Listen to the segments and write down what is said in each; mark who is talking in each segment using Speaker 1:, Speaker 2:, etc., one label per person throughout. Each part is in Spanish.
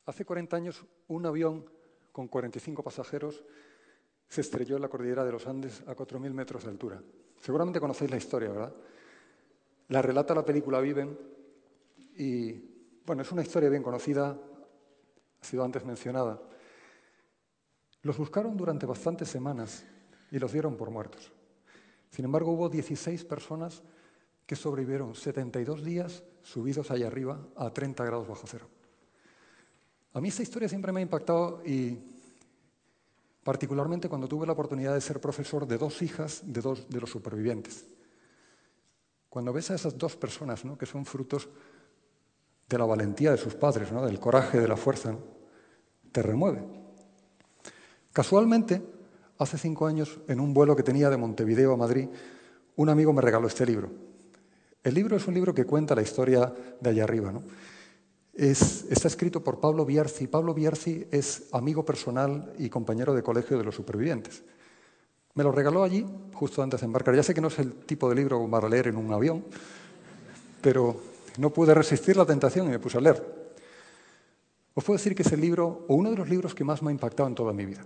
Speaker 1: Hace 40 años, un avión con 45 pasajeros se estrelló en la cordillera de los Andes a 4.000 metros de altura. Seguramente conocéis la historia, ¿verdad? La relata la película Viven y, bueno, es una historia bien conocida, ha sido antes mencionada. Los buscaron durante bastantes semanas y los dieron por muertos. Sin embargo, hubo 16 personas que sobrevivieron 72 días subidos allá arriba a 30 grados bajo cero. A mí esta historia siempre me ha impactado y particularmente cuando tuve la oportunidad de ser profesor de dos hijas de dos de los supervivientes. Cuando ves a esas dos personas, ¿no?, que son frutos de la valentía de sus padres, ¿no?, del coraje, de la fuerza, ¿no?, te remueve. Casualmente, hace 5 años, en un vuelo que tenía de Montevideo a Madrid, un amigo me regaló este libro. El libro es un libro que cuenta la historia de allá arriba, ¿no? Está escrito por Pablo Bierzi. Pablo Bierzi es amigo personal y compañero de colegio de los supervivientes. Me lo regaló allí, justo antes de embarcar. Ya sé que no es el tipo de libro para leer en un avión, pero no pude resistir la tentación y me puse a leer. Os puedo decir que es el libro, o uno de los libros que más me ha impactado en toda mi vida.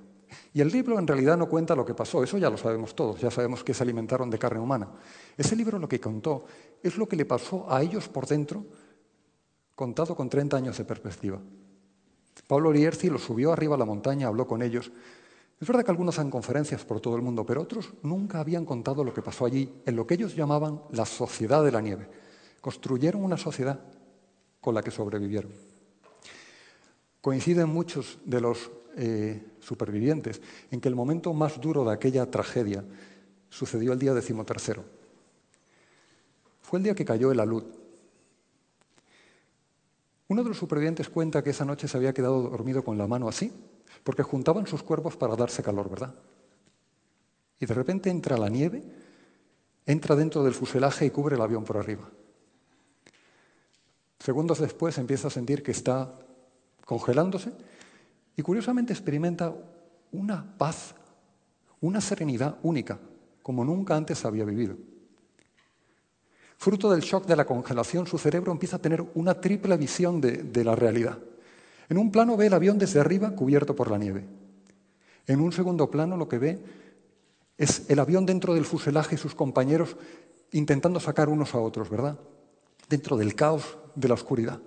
Speaker 1: Y el libro en realidad no cuenta lo que pasó, eso ya lo sabemos todos, ya sabemos que se alimentaron de carne humana. Ese libro lo que contó es lo que le pasó a ellos por dentro, contado con 30 años de perspectiva. Pablo Bierzi lo subió arriba a la montaña, habló con ellos. Es verdad que algunos dan conferencias por todo el mundo, pero otros nunca habían contado lo que pasó allí, en lo que ellos llamaban la sociedad de la nieve. Construyeron una sociedad con la que sobrevivieron. Coinciden muchos de los supervivientes en que el momento más duro de aquella tragedia sucedió el día 13º. Fue el día que cayó el alud. Uno de los supervivientes cuenta que esa noche se había quedado dormido con la mano así, porque juntaban sus cuerpos para darse calor, ¿verdad? Y de repente entra la nieve, entra dentro del fuselaje y cubre el avión por arriba. Segundos después empieza a sentir que está congelándose y curiosamente experimenta una paz, una serenidad única, como nunca antes había vivido. Fruto del shock de la congelación, su cerebro empieza a tener una triple visión de la realidad. En un plano ve el avión desde arriba cubierto por la nieve. En un segundo plano lo que ve es el avión dentro del fuselaje y sus compañeros intentando sacar unos a otros, ¿verdad? Dentro del caos, de la oscuridad.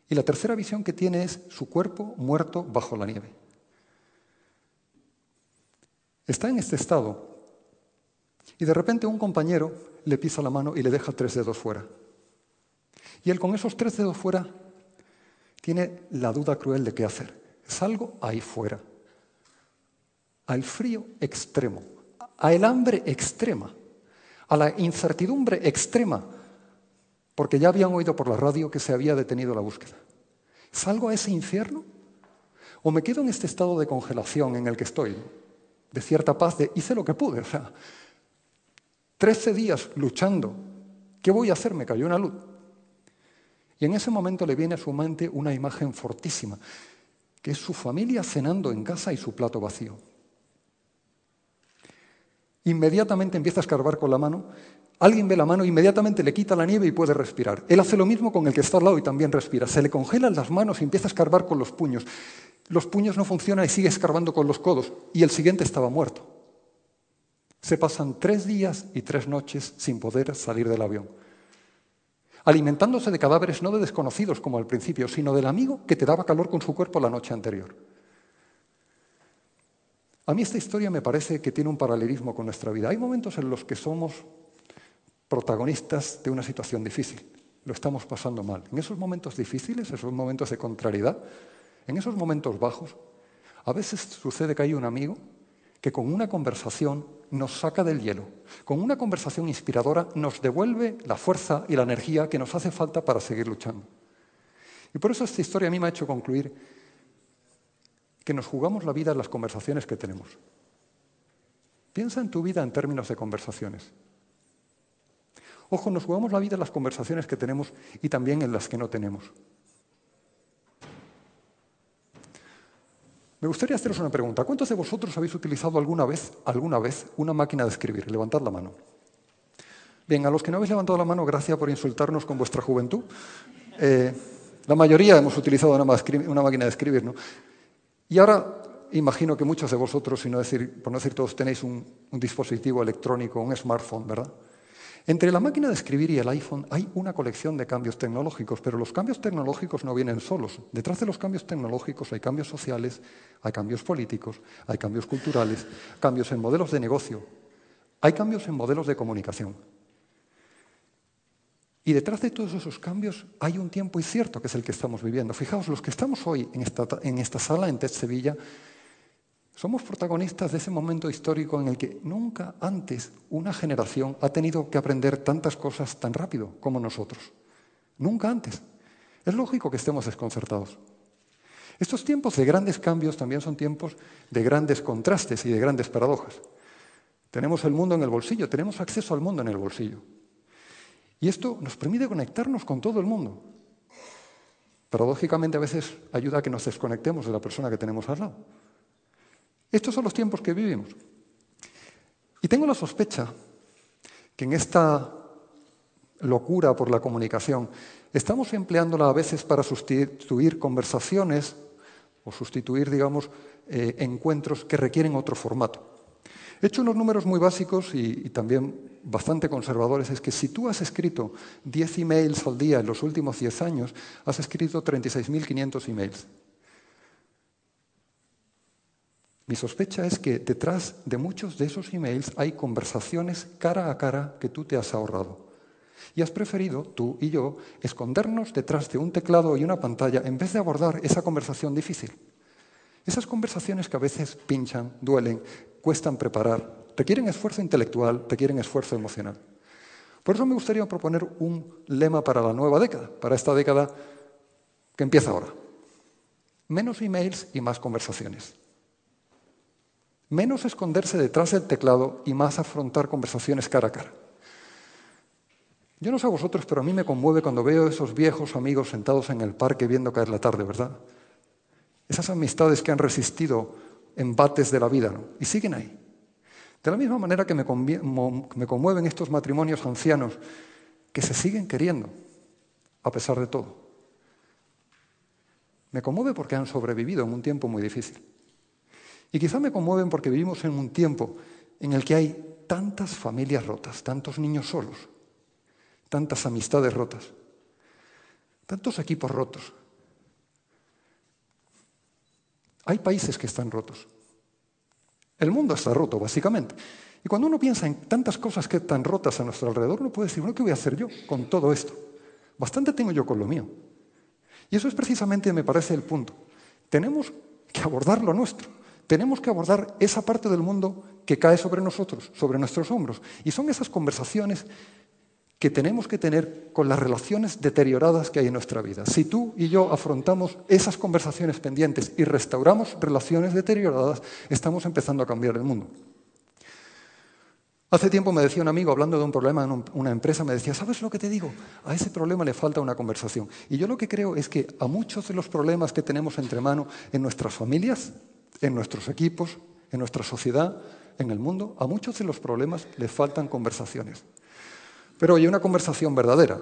Speaker 1: Y la tercera visión que tiene es su cuerpo muerto bajo la nieve. Está en este estado y de repente un compañero le pisa la mano y le deja 3 dedos fuera. Y él con esos 3 dedos fuera tiene la duda cruel de qué hacer. Salgo ahí fuera, al frío extremo, al hambre extrema, a la incertidumbre extrema, porque ya habían oído por la radio que se había detenido la búsqueda. ¿Salgo a ese infierno? ¿O me quedo en este estado de congelación en el que estoy? De cierta paz, de hice lo que pude. O sea, 13 días luchando. ¿Qué voy a hacer? Me cayó una luz. Y en ese momento le viene a su mente una imagen fortísima, que es su familia cenando en casa y su plato vacío. Inmediatamente empieza a escarbar con la mano. Alguien ve la mano, inmediatamente le quita la nieve y puede respirar. Él hace lo mismo con el que está al lado y también respira. Se le congelan las manos y empieza a escarbar con los puños. Los puños no funcionan y sigue escarbando con los codos. Y el siguiente estaba muerto. Se pasan 3 días y 3 noches sin poder salir del avión, alimentándose de cadáveres no de desconocidos como al principio, sino del amigo que te daba calor con su cuerpo la noche anterior. A mí esta historia me parece que tiene un paralelismo con nuestra vida. Hay momentos en los que somos protagonistas de una situación difícil. Lo estamos pasando mal. En esos momentos difíciles, esos momentos de contrariedad, en esos momentos bajos, a veces sucede que hay un amigo que con una conversación nos saca del hielo, con una conversación inspiradora nos devuelve la fuerza y la energía que nos hace falta para seguir luchando. Y por eso esta historia a mí me ha hecho concluir que nos jugamos la vida en las conversaciones que tenemos. Piensa en tu vida en términos de conversaciones. Ojo, nos jugamos la vida en las conversaciones que tenemos y también en las que no tenemos. Me gustaría haceros una pregunta. ¿Cuántos de vosotros habéis utilizado alguna vez una máquina de escribir? Levantad la mano. Bien, a los que no habéis levantado la mano, gracias por insultarnos con vuestra juventud. La mayoría hemos utilizado una máquina de escribir, ¿no? Y ahora imagino que muchos de vosotros, por no decir todos, tenéis un dispositivo electrónico, un smartphone, ¿verdad? Entre la máquina de escribir y el iPhone hay una colección de cambios tecnológicos, pero los cambios tecnológicos no vienen solos. Detrás de los cambios tecnológicos hay cambios sociales, hay cambios políticos, hay cambios culturales, cambios en modelos de negocio, hay cambios en modelos de comunicación. Y detrás de todos esos cambios hay un tiempo incierto, que es el que estamos viviendo. Fijaos, los que estamos hoy en esta sala, en TED Sevilla, somos protagonistas de ese momento histórico en el que nunca antes una generación ha tenido que aprender tantas cosas tan rápido como nosotros. Nunca antes. Es lógico que estemos desconcertados. Estos tiempos de grandes cambios también son tiempos de grandes contrastes y de grandes paradojas. Tenemos el mundo en el bolsillo, tenemos acceso al mundo en el bolsillo. Y esto nos permite conectarnos con todo el mundo. Paradójicamente, a veces ayuda a que nos desconectemos de la persona que tenemos al lado. Estos son los tiempos que vivimos. Y tengo la sospecha que en esta locura por la comunicación estamos empleándola a veces para sustituir conversaciones o sustituir, digamos, encuentros que requieren otro formato. He hecho unos números muy básicos y también bastante conservadores. Es que si tú has escrito 10 emails al día en los últimos 10 años, has escrito 36.500 emails. Mi sospecha es que detrás de muchos de esos emails hay conversaciones cara a cara que tú te has ahorrado. Y has preferido, tú y yo, escondernos detrás de un teclado y una pantalla en vez de abordar esa conversación difícil. Esas conversaciones que a veces pinchan, duelen, cuestan preparar, requieren esfuerzo intelectual, requieren esfuerzo emocional. Por eso me gustaría proponer un lema para la nueva década, para esta década que empieza ahora. Menos emails y más conversaciones. Menos esconderse detrás del teclado y más afrontar conversaciones cara a cara. Yo no sé a vosotros, pero a mí me conmueve cuando veo esos viejos amigos sentados en el parque viendo caer la tarde, ¿verdad? Esas amistades que han resistido embates de la vida, ¿no? Y siguen ahí. De la misma manera que me conmueven estos matrimonios ancianos que se siguen queriendo, a pesar de todo. Me conmueve porque han sobrevivido en un tiempo muy difícil. Y quizá me conmueven porque vivimos en un tiempo en el que hay tantas familias rotas, tantos niños solos, tantas amistades rotas, tantos equipos rotos. Hay países que están rotos. El mundo está roto, básicamente. Y cuando uno piensa en tantas cosas que están rotas a nuestro alrededor, uno puede decir, bueno, ¿qué voy a hacer yo con todo esto? Bastante tengo yo con lo mío. Y eso es precisamente, me parece, el punto. Tenemos que abordar lo nuestro. Tenemos que abordar esa parte del mundo que cae sobre nosotros, sobre nuestros hombros. Y son esas conversaciones que tenemos que tener con las relaciones deterioradas que hay en nuestra vida. Si tú y yo afrontamos esas conversaciones pendientes y restauramos relaciones deterioradas, estamos empezando a cambiar el mundo. Hace tiempo me decía un amigo, hablando de un problema en una empresa, me decía, ¿sabes lo que te digo? A ese problema le falta una conversación. Y yo lo que creo es que a muchos de los problemas que tenemos entre manos en nuestras familias, en nuestros equipos, en nuestra sociedad, en el mundo, a muchos de los problemas les faltan conversaciones. Pero hay una conversación verdadera.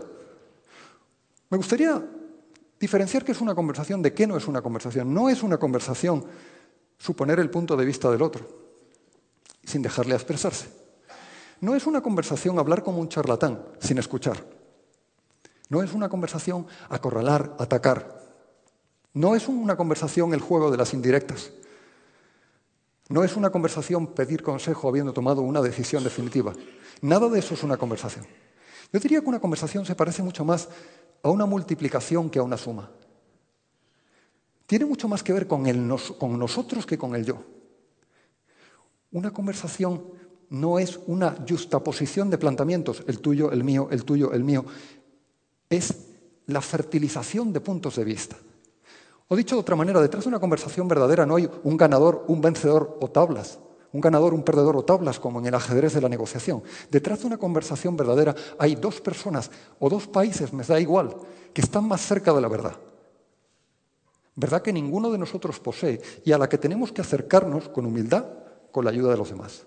Speaker 1: Me gustaría diferenciar qué es una conversación de qué no es una conversación. No es una conversación suponer el punto de vista del otro, sin dejarle expresarse. No es una conversación hablar como un charlatán, sin escuchar. No es una conversación acorralar, atacar. No es una conversación el juego de las indirectas. No es una conversación pedir consejo habiendo tomado una decisión definitiva. Nada de eso es una conversación. Yo diría que una conversación se parece mucho más a una multiplicación que a una suma. Tiene mucho más que ver con nosotros que con el yo. Una conversación no es una justaposición de planteamientos, el tuyo, el mío, el tuyo, el mío. Es la fertilización de puntos de vista. O dicho de otra manera, detrás de una conversación verdadera no hay un ganador, un vencedor o tablas. Un ganador, un perdedor o tablas, como en el ajedrez de la negociación. Detrás de una conversación verdadera hay dos personas o dos países, me da igual, que están más cerca de la verdad. Verdad que ninguno de nosotros posee y a la que tenemos que acercarnos con humildad, con la ayuda de los demás.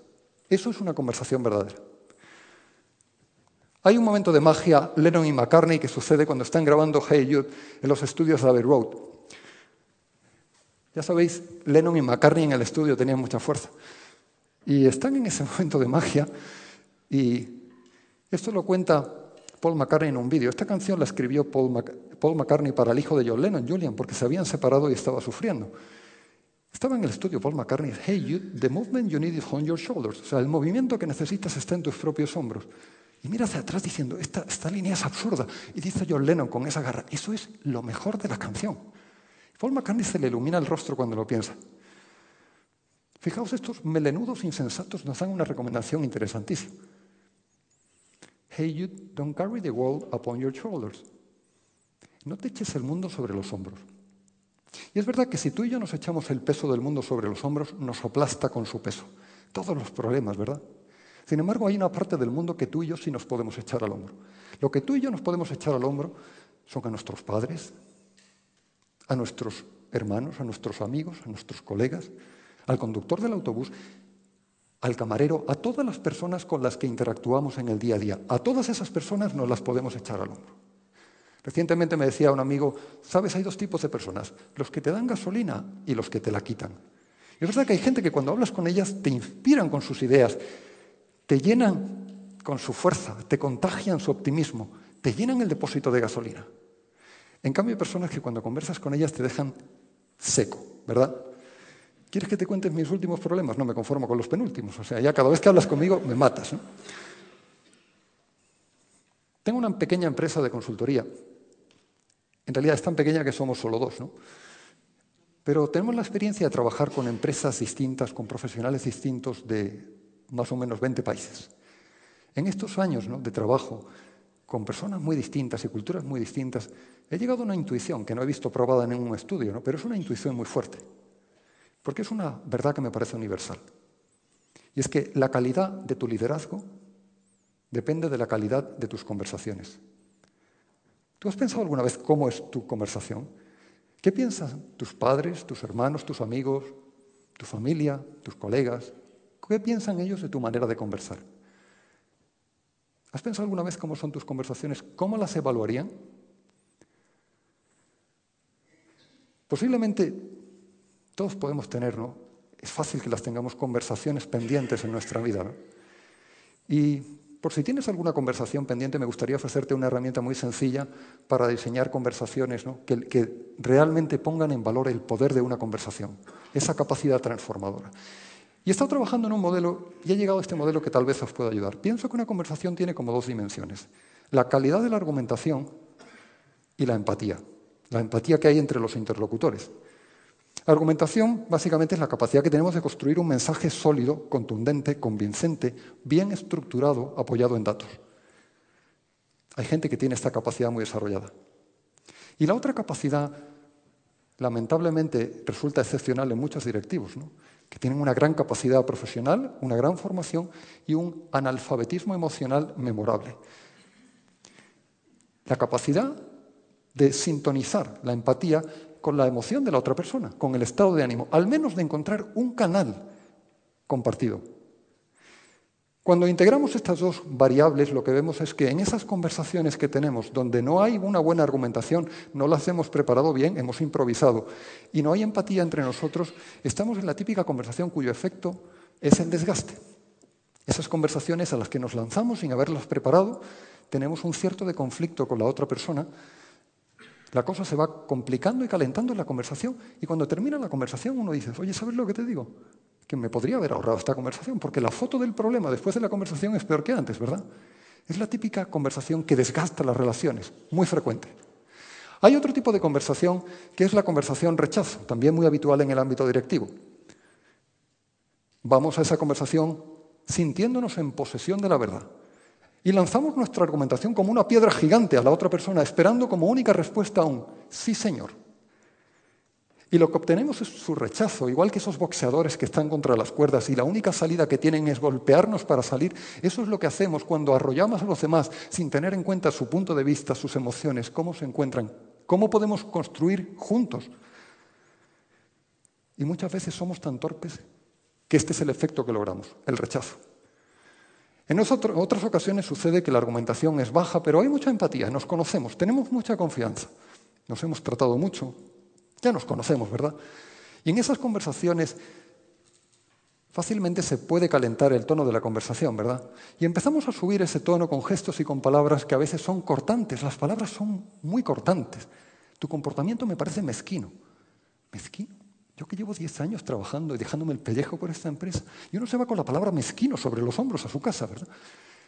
Speaker 1: Eso es una conversación verdadera. Hay un momento de magia, Lennon y McCartney, que sucede cuando están grabando Hey Jude en los estudios de Abbey Road. Ya sabéis, Lennon y McCartney en el estudio tenían mucha fuerza. Y están en ese momento de magia, y esto lo cuenta Paul McCartney en un vídeo. Esta canción la escribió Paul McCartney para el hijo de John Lennon, Julian, porque se habían separado y estaba sufriendo. Estaba en el estudio Paul McCartney, hey Jude, the movement you need is on your shoulders. O sea, el movimiento que necesitas está en tus propios hombros. Y mira hacia atrás diciendo, esta línea es absurda. Y dice John Lennon con esa garra, eso es lo mejor de la canción. Paul McCartney se le ilumina el rostro cuando lo piensa. Fijaos, estos melenudos insensatos nos dan una recomendación interesantísima. Hey Jude, don't carry the world upon your shoulders. No te eches el mundo sobre los hombros. Y es verdad que si tú y yo nos echamos el peso del mundo sobre los hombros, nos aplasta con su peso. Todos los problemas, ¿verdad? Sin embargo, hay una parte del mundo que tú y yo sí nos podemos echar al hombro. Lo que tú y yo nos podemos echar al hombro son a nuestros padres, a nuestros hermanos, a nuestros amigos, a nuestros colegas, al conductor del autobús, al camarero, a todas las personas con las que interactuamos en el día a día. A todas esas personas nos las podemos echar al hombro. Recientemente me decía un amigo, ¿sabes? Hay dos tipos de personas, los que te dan gasolina y los que te la quitan. Y es verdad que hay gente que cuando hablas con ellas te inspiran con sus ideas, te llenan con su fuerza, te contagian su optimismo, te llenan el depósito de gasolina. En cambio, hay personas que cuando conversas con ellas te dejan seco, ¿verdad? ¿Quieres que te cuente mis últimos problemas? No me conformo con los penúltimos. O sea, ya cada vez que hablas conmigo me matas, ¿no? Tengo una pequeña empresa de consultoría. En realidad es tan pequeña que somos solo dos, ¿no? Pero tenemos la experiencia de trabajar con empresas distintas, con profesionales distintos de más o menos 20 países. En estos años, ¿no?, de trabajo con personas muy distintas y culturas muy distintas, he llegado a una intuición que no he visto probada en ningún estudio, ¿no?, pero es una intuición muy fuerte, porque es una verdad que me parece universal. Y es que la calidad de tu liderazgo depende de la calidad de tus conversaciones. ¿Tú has pensado alguna vez cómo es tu conversación? ¿Qué piensan tus padres, tus hermanos, tus amigos, tu familia, tus colegas? ¿Qué piensan ellos de tu manera de conversar? ¿Has pensado alguna vez cómo son tus conversaciones? ¿Cómo las evaluarían? Posiblemente todos podemos tener, ¿no? Es fácil que las tengamos conversaciones pendientes en nuestra vida, ¿no? Y por si tienes alguna conversación pendiente, me gustaría ofrecerte una herramienta muy sencilla para diseñar conversaciones, ¿no?, que realmente pongan en valor el poder de una conversación, esa capacidad transformadora. Y he estado trabajando en un modelo y he llegado a este modelo que tal vez os pueda ayudar. Pienso que una conversación tiene como dos dimensiones: la calidad de la argumentación y la empatía que hay entre los interlocutores. La argumentación, básicamente, es la capacidad que tenemos de construir un mensaje sólido, contundente, convincente, bien estructurado, apoyado en datos. Hay gente que tiene esta capacidad muy desarrollada. Y la otra capacidad, lamentablemente, resulta excepcional en muchos directivos, ¿no?, que tienen una gran capacidad profesional, una gran formación y un analfabetismo emocional memorable. La capacidad de sintonizar la empatía con la emoción de la otra persona, con el estado de ánimo, al menos de encontrar un canal compartido. Cuando integramos estas dos variables, lo que vemos es que en esas conversaciones que tenemos, donde no hay una buena argumentación, no las hemos preparado bien, hemos improvisado, y no hay empatía entre nosotros, estamos en la típica conversación cuyo efecto es el desgaste. Esas conversaciones a las que nos lanzamos sin haberlas preparado, tenemos un cierto de conflicto con la otra persona. La cosa se va complicando y calentando en la conversación, y cuando termina la conversación uno dice, oye, ¿sabes lo que te digo? Que me podría haber ahorrado esta conversación, porque la foto del problema después de la conversación es peor que antes, ¿verdad? Es la típica conversación que desgasta las relaciones, muy frecuente. Hay otro tipo de conversación que es la conversación rechazo, también muy habitual en el ámbito directivo. Vamos a esa conversación sintiéndonos en posesión de la verdad. Y lanzamos nuestra argumentación como una piedra gigante a la otra persona, esperando como única respuesta a un «sí, señor». Y lo que obtenemos es su rechazo, igual que esos boxeadores que están contra las cuerdas y la única salida que tienen es golpearnos para salir. Eso es lo que hacemos cuando arrollamos a los demás sin tener en cuenta su punto de vista, sus emociones, cómo se encuentran, cómo podemos construir juntos. Y muchas veces somos tan torpes que este es el efecto que logramos, el rechazo. En otras ocasiones sucede que la argumentación es baja, pero hay mucha empatía, nos conocemos, tenemos mucha confianza, nos hemos tratado mucho, ya nos conocemos, ¿verdad? Y en esas conversaciones fácilmente se puede calentar el tono de la conversación, ¿verdad? Y empezamos a subir ese tono con gestos y con palabras que a veces son cortantes, las palabras son muy cortantes. Tu comportamiento me parece mezquino. ¿Mezquino? Yo que llevo 10 años trabajando y dejándome el pellejo por esta empresa, y uno se va con la palabra mezquino sobre los hombros a su casa, ¿verdad?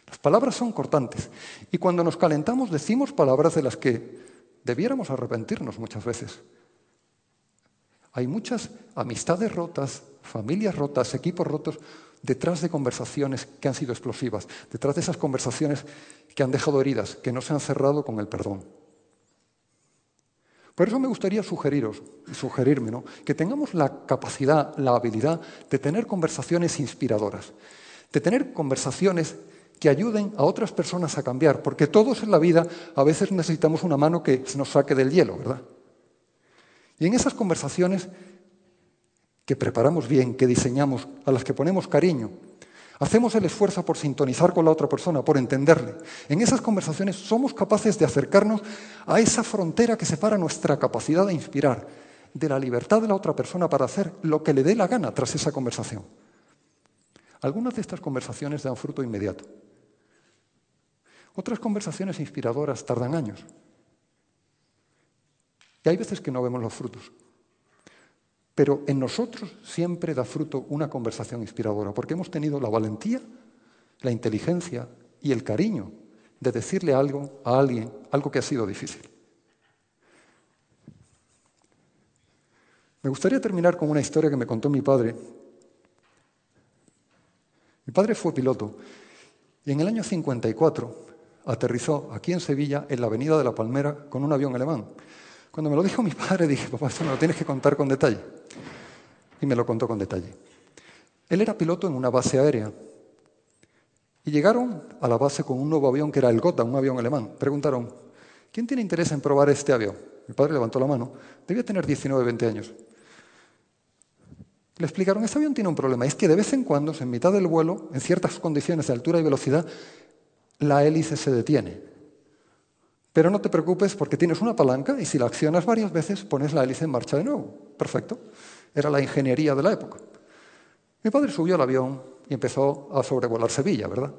Speaker 1: Las palabras son cortantes. Y cuando nos calentamos decimos palabras de las que debiéramos arrepentirnos muchas veces. Hay muchas amistades rotas, familias rotas, equipos rotos, detrás de conversaciones que han sido explosivas, detrás de esas conversaciones que han dejado heridas, que no se han cerrado con el perdón. Por eso me gustaría sugerirme, ¿no?, que tengamos la capacidad, la habilidad de tener conversaciones inspiradoras, de tener conversaciones que ayuden a otras personas a cambiar, porque todos en la vida a veces necesitamos una mano que nos saque del hielo, ¿verdad? Y en esas conversaciones que preparamos bien, que diseñamos, a las que ponemos cariño, hacemos el esfuerzo por sintonizar con la otra persona, por entenderle. En esas conversaciones somos capaces de acercarnos a esa frontera que separa nuestra capacidad de inspirar de la libertad de la otra persona para hacer lo que le dé la gana tras esa conversación. Algunas de estas conversaciones dan fruto inmediato. Otras conversaciones inspiradoras tardan años. Y hay veces que no vemos los frutos. Pero en nosotros siempre da fruto una conversación inspiradora, porque hemos tenido la valentía, la inteligencia y el cariño de decirle algo a alguien, algo que ha sido difícil. Me gustaría terminar con una historia que me contó mi padre. Mi padre fue piloto y en el año 54 aterrizó aquí en Sevilla, en la Avenida de la Palmera, con un avión alemán. Cuando me lo dijo mi padre, dije, papá, esto me lo tienes que contar con detalle. Y me lo contó con detalle. Él era piloto en una base aérea. Y llegaron a la base con un nuevo avión que era el Gotha, un avión alemán. Preguntaron, ¿quién tiene interés en probar este avión? Mi padre levantó la mano. Debía tener 19, 20 años. Le explicaron, este avión tiene un problema. Es que de vez en cuando, en mitad del vuelo, en ciertas condiciones de altura y velocidad, la hélice se detiene. Pero no te preocupes porque tienes una palanca y si la accionas varias veces, pones la hélice en marcha de nuevo. Perfecto. Era la ingeniería de la época. Mi padre subió al avión y empezó a sobrevolar Sevilla, ¿verdad?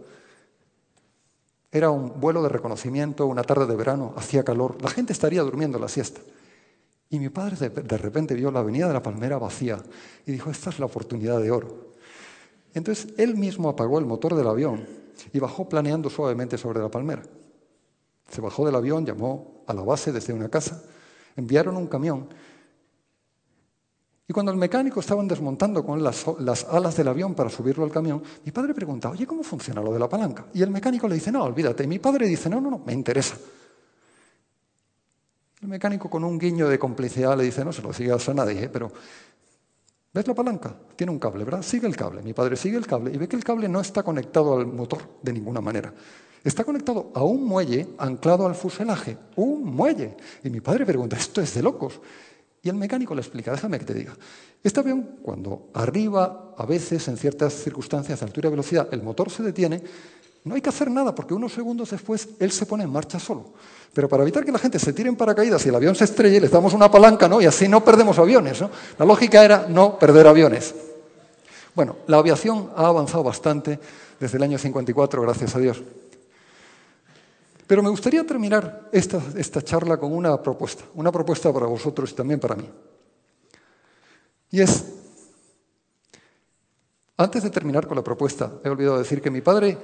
Speaker 1: Era un vuelo de reconocimiento, una tarde de verano, hacía calor, la gente estaría durmiendo la siesta. Y mi padre de repente vio la Avenida de la Palmera vacía y dijo, esta es la oportunidad de oro. Entonces él mismo apagó el motor del avión y bajó planeando suavemente sobre la palmera. Se bajó del avión, llamó a la base desde una casa, enviaron un camión. Y cuando el mecánico estaban desmontando con las alas del avión para subirlo al camión, mi padre pregunta, oye, ¿cómo funciona lo de la palanca? Y el mecánico le dice, no, olvídate. Y mi padre dice, no, me interesa. El mecánico con un guiño de complicidad le dice, no se lo sigas a nadie, pero ¿ves la palanca? Tiene un cable, ¿verdad? Sigue el cable. Mi padre sigue el cable y ve que el cable no está conectado al motor de ninguna manera. Está conectado a un muelle anclado al fuselaje. ¡Un muelle! Y mi padre pregunta, esto es de locos. Y el mecánico le explica, déjame que te diga. Este avión, cuando arriba, a veces, en ciertas circunstancias de altura y velocidad, el motor se detiene, no hay que hacer nada, porque unos segundos después él se pone en marcha solo. Pero para evitar que la gente se tire en paracaídas y el avión se estrelle, les damos una palanca, ¿no? Y así no perdemos aviones, ¿no? La lógica era no perder aviones. Bueno, la aviación ha avanzado bastante desde el año 54, gracias a Dios. Pero me gustaría terminar esta charla con una propuesta para vosotros y también para mí. Y es, antes de terminar con la propuesta, he olvidado decir que mi padre,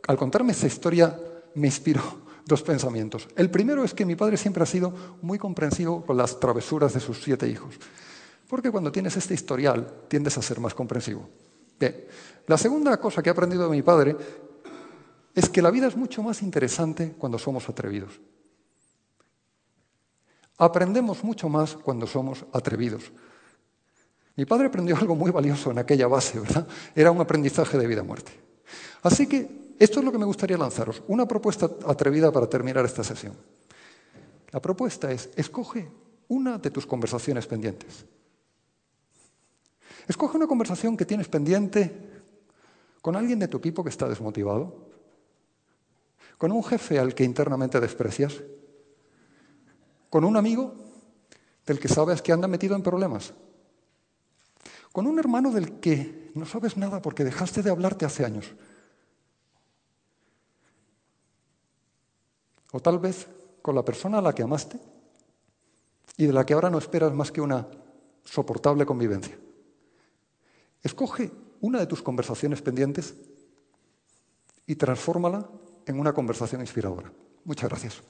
Speaker 1: al contarme esta historia, me inspiró dos pensamientos. El primero es que mi padre siempre ha sido muy comprensivo con las travesuras de sus 7 hijos. Porque cuando tienes este historial, tiendes a ser más comprensivo. Bien, la segunda cosa que he aprendido de mi padre es que la vida es mucho más interesante cuando somos atrevidos. Aprendemos mucho más cuando somos atrevidos. Mi padre aprendió algo muy valioso en aquella base, ¿verdad? Era un aprendizaje de vida a muerte. Así que esto es lo que me gustaría lanzaros, una propuesta atrevida para terminar esta sesión. La propuesta es, escoge una de tus conversaciones pendientes. Escoge una conversación que tienes pendiente ¿Con alguien de tu equipo que está desmotivado? ¿Con un jefe al que internamente desprecias? ¿Con un amigo del que sabes que anda metido en problemas? ¿Con un hermano del que no sabes nada porque dejaste de hablarte hace años? O tal vez con la persona a la que amaste y de la que ahora no esperas más que una soportable convivencia. Escoge una de tus conversaciones pendientes y transfórmala en una conversación inspiradora. Muchas gracias.